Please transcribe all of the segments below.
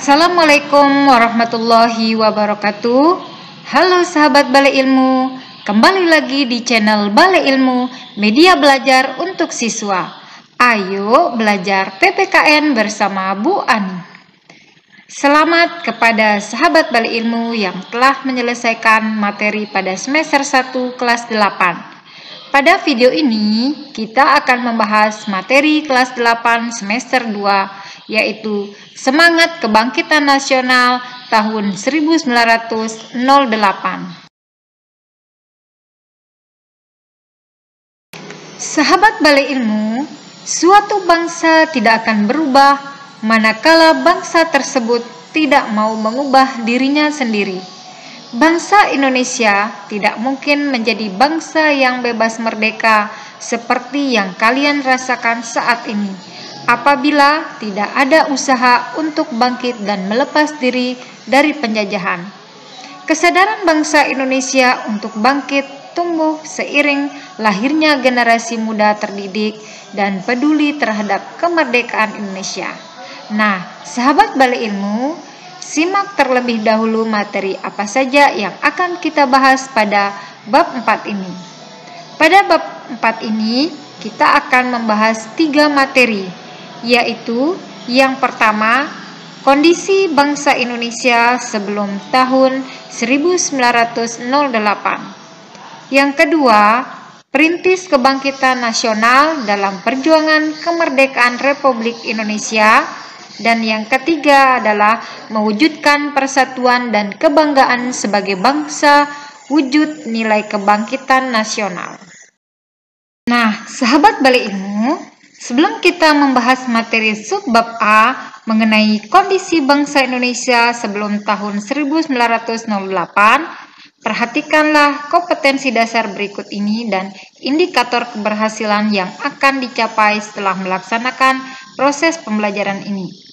Assalamualaikum warahmatullahi wabarakatuh. Halo sahabat Balai Ilmu, kembali lagi di channel Balai Ilmu, media belajar untuk siswa. Ayo belajar PPKN bersama Bu Ani. Selamat kepada sahabat Balai Ilmu yang telah menyelesaikan materi pada semester 1 kelas 8. Pada video ini kita akan membahas materi kelas 8 semester 2, yaitu Semangat Kebangkitan Nasional tahun 1908. Sahabat Balai Ilmu, suatu bangsa tidak akan berubah manakala bangsa tersebut tidak mau mengubah dirinya sendiri. Bangsa Indonesia tidak mungkin menjadi bangsa yang bebas merdeka seperti yang kalian rasakan saat ini, apabila tidak ada usaha untuk bangkit dan melepas diri dari penjajahan. Kesadaran bangsa Indonesia untuk bangkit tumbuh seiring lahirnya generasi muda terdidik dan peduli terhadap kemerdekaan Indonesia. Nah, sahabat Balai Ilmu, simak terlebih dahulu materi apa saja yang akan kita bahas pada bab 4 ini. Pada bab 4 ini, kita akan membahas 3 materi, yaitu yang pertama, kondisi bangsa Indonesia sebelum tahun 1908. Yang kedua, perintis kebangkitan nasional dalam perjuangan kemerdekaan Republik Indonesia. Dan yang ketiga adalah mewujudkan persatuan dan kebanggaan sebagai bangsa, wujud nilai kebangkitan nasional. Nah, sahabat Balai Ilmu, sebelum kita membahas materi subbab A mengenai kondisi bangsa Indonesia sebelum tahun 1908, perhatikanlah kompetensi dasar berikut ini dan indikator keberhasilan yang akan dicapai setelah melaksanakan proses pembelajaran ini.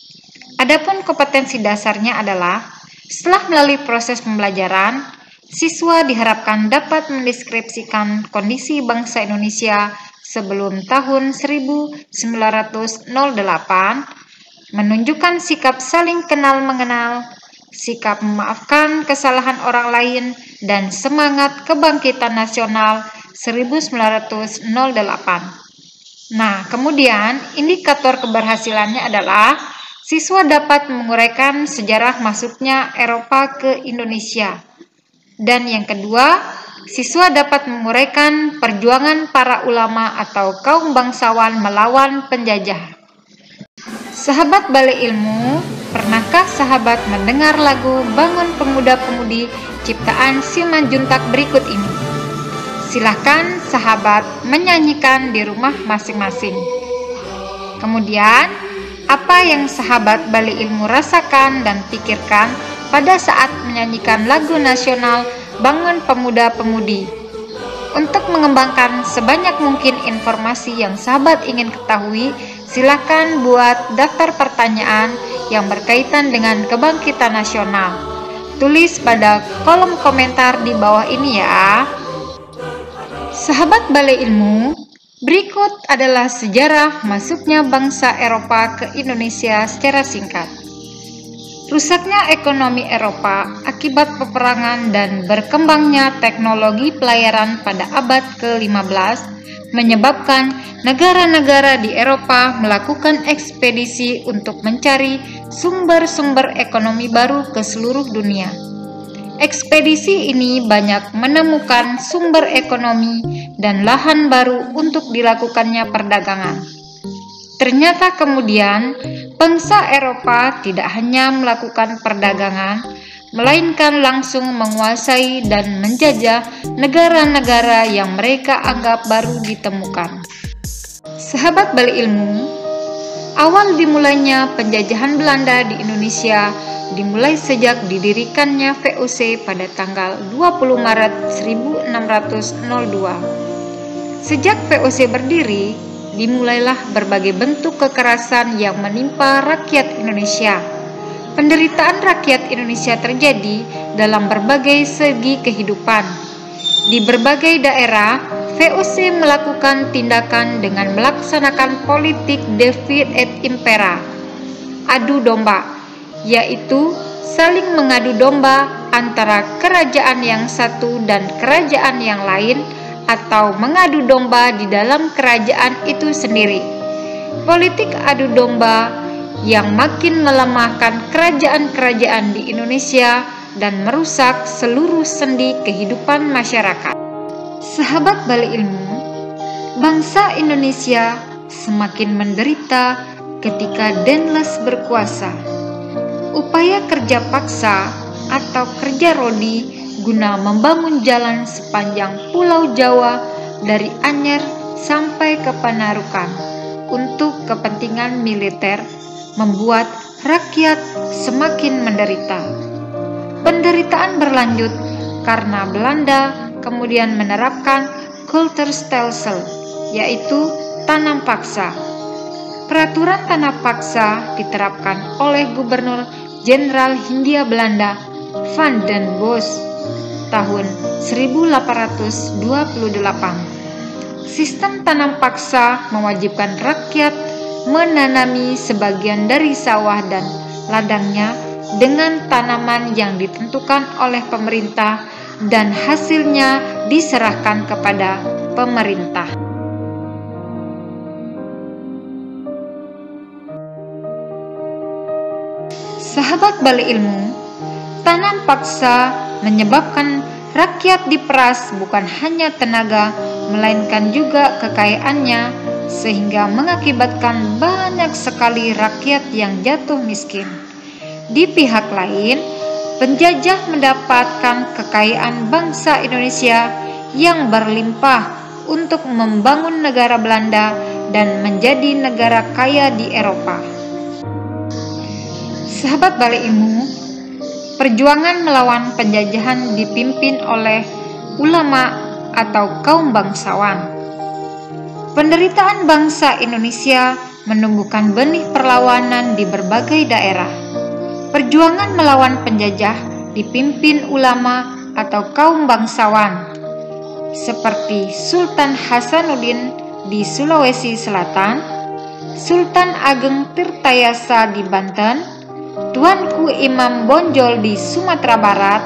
Adapun kompetensi dasarnya adalah, setelah melalui proses pembelajaran, siswa diharapkan dapat mendeskripsikan kondisi bangsa Indonesia sebelum tahun 1908, menunjukkan sikap saling kenal mengenal, sikap memaafkan kesalahan orang lain, dan semangat kebangkitan nasional 1908. Nah, kemudian indikator keberhasilannya adalah siswa dapat menguraikan sejarah masuknya Eropa ke Indonesia. Dan yang kedua, siswa dapat menguraikan perjuangan para ulama atau kaum bangsawan melawan penjajah. Sahabat Balai Ilmu, pernahkah sahabat mendengar lagu Bangun Pemuda-Pemudi ciptaan Simanjuntak berikut ini? Silahkan sahabat menyanyikan di rumah masing-masing. Kemudian, apa yang sahabat Balai Ilmu rasakan dan pikirkan pada saat menyanyikan lagu nasional Bangun Pemuda-Pemudi? Untuk mengembangkan sebanyak mungkin informasi yang sahabat ingin ketahui, silakan buat daftar pertanyaan yang berkaitan dengan kebangkitan nasional. Tulis pada kolom komentar di bawah ini ya. Sahabat Balai Ilmu, berikut adalah sejarah masuknya bangsa Eropa ke Indonesia secara singkat. Rusaknya ekonomi Eropa akibat peperangan dan berkembangnya teknologi pelayaran pada abad ke-15 menyebabkan negara-negara di Eropa melakukan ekspedisi untuk mencari sumber-sumber ekonomi baru ke seluruh dunia. Ekspedisi ini banyak menemukan sumber ekonomi dan lahan baru untuk dilakukannya perdagangan. Ternyata kemudian bangsa Eropa tidak hanya melakukan perdagangan, melainkan langsung menguasai dan menjajah negara-negara yang mereka anggap baru ditemukan. Sahabat Balai Ilmu, awal dimulainya penjajahan Belanda di Indonesia dimulai sejak didirikannya VOC pada tanggal 20 Maret 1602. Sejak VOC berdiri, dimulailah berbagai bentuk kekerasan yang menimpa rakyat Indonesia. Penderitaan rakyat Indonesia terjadi dalam berbagai segi kehidupan. Di berbagai daerah, VOC melakukan tindakan dengan melaksanakan politik divide et impera, adu domba, yaitu saling mengadu domba antara kerajaan yang satu dan kerajaan yang lain, atau mengadu domba di dalam kerajaan itu sendiri. Politik adu domba yang makin melemahkan kerajaan-kerajaan di Indonesia dan merusak seluruh sendi kehidupan masyarakat. Sahabat Balik Ilmu, bangsa Indonesia semakin menderita ketika Denles berkuasa. Upaya kerja paksa atau kerja rodi guna membangun jalan sepanjang Pulau Jawa dari Anyer sampai ke Panarukan untuk kepentingan militer membuat rakyat semakin menderita. Penderitaan berlanjut karena Belanda kemudian menerapkan Kulturstelsel, yaitu tanam paksa. Peraturan tanam paksa diterapkan oleh Gubernur Jenderal Hindia Belanda Van den Bosch tahun 1828. Sistem tanam paksa mewajibkan rakyat menanami sebagian dari sawah dan ladangnya dengan tanaman yang ditentukan oleh pemerintah dan hasilnya diserahkan kepada pemerintah. Sahabat Balik Ilmu, tanam paksa menyebabkan rakyat diperas bukan hanya tenaga, melainkan juga kekayaannya, sehingga mengakibatkan banyak sekali rakyat yang jatuh miskin. Di pihak lain, penjajah mendapatkan kekayaan bangsa Indonesia yang berlimpah untuk membangun negara Belanda dan menjadi negara kaya di Eropa. Sahabat Balik Ilmu, perjuangan melawan penjajahan dipimpin oleh ulama atau kaum bangsawan. Penderitaan bangsa Indonesia menumbuhkan benih perlawanan di berbagai daerah. Perjuangan melawan penjajah dipimpin ulama atau kaum bangsawan seperti Sultan Hasanuddin di Sulawesi Selatan, Sultan Ageng Tirtayasa di Banten, Tuanku Imam Bonjol di Sumatera Barat,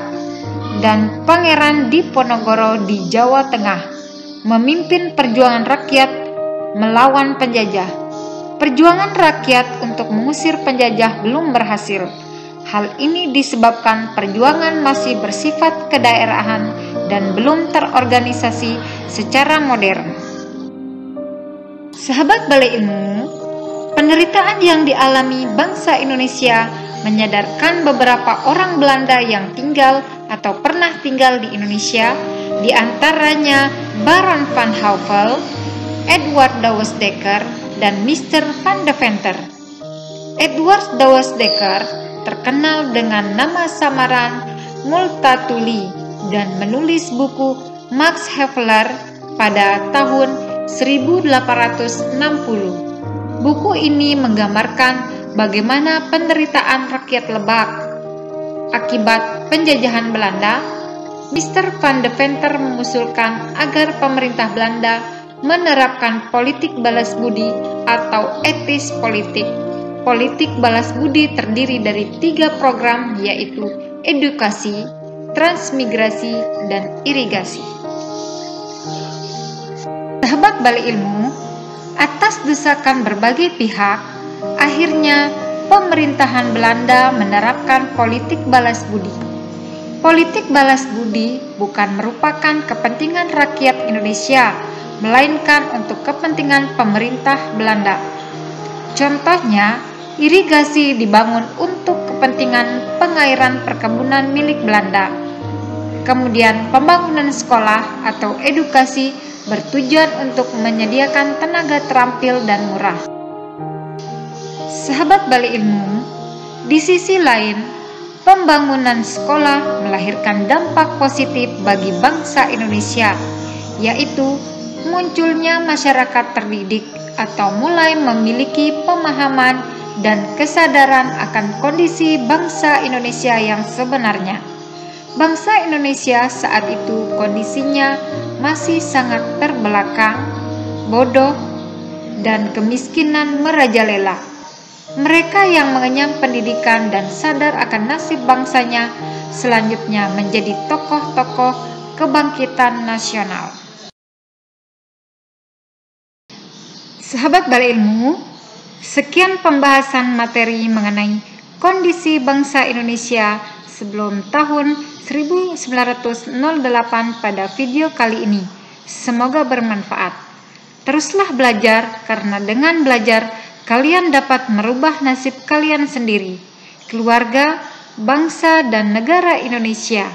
dan Pangeran Diponegoro di Jawa Tengah, memimpin perjuangan rakyat melawan penjajah. Perjuangan rakyat untuk mengusir penjajah belum berhasil. Hal ini disebabkan perjuangan masih bersifat kedaerahan dan belum terorganisasi secara modern. Sahabat Balik Ilmu, penderitaan yang dialami bangsa Indonesia menyadarkan beberapa orang Belanda yang tinggal atau pernah tinggal di Indonesia, di antaranya Baron van Houvel, Edward Douwes Dekker, dan Mr. van Deventer. Edward Douwes Dekker terkenal dengan nama samaran Multatuli dan menulis buku Max Havelaar pada tahun 1860. Buku ini menggambarkan bagaimana penderitaan rakyat Lebak akibat penjajahan Belanda. Mr. van Deventer mengusulkan agar pemerintah Belanda menerapkan politik balas budi atau etis politik. Politik balas budi terdiri dari 3 program, yaitu edukasi, transmigrasi, dan irigasi. Sahabat Balik Ilmu, atas desakan berbagai pihak, akhirnya pemerintahan Belanda menerapkan politik balas budi. Politik balas budi bukan merupakan kepentingan rakyat Indonesia, melainkan untuk kepentingan pemerintah Belanda. Contohnya, irigasi dibangun untuk kepentingan pengairan perkebunan milik Belanda. Kemudian pembangunan sekolah atau edukasi bertujuan untuk menyediakan tenaga terampil dan murah. Sahabat Balik Ilmu, di sisi lain, pembangunan sekolah melahirkan dampak positif bagi bangsa Indonesia, yaitu munculnya masyarakat terdidik atau mulai memiliki pemahaman dan kesadaran akan kondisi bangsa Indonesia yang sebenarnya. Bangsa Indonesia saat itu kondisinya masih sangat terbelakang, bodoh, dan kemiskinan merajalela. Mereka yang mengenyam pendidikan dan sadar akan nasib bangsanya selanjutnya menjadi tokoh-tokoh kebangkitan nasional. Sahabat Bala Ilmu, sekian pembahasan materi mengenai kondisi bangsa Indonesia sebelum tahun 1908 pada video kali ini. Semoga bermanfaat. Teruslah belajar, karena dengan belajar kalian dapat merubah nasib kalian sendiri, keluarga, bangsa, dan negara Indonesia.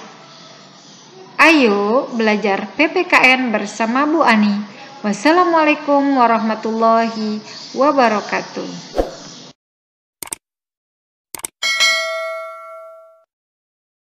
Ayo belajar PPKN bersama Bu Ani. Wassalamualaikum warahmatullahi wabarakatuh.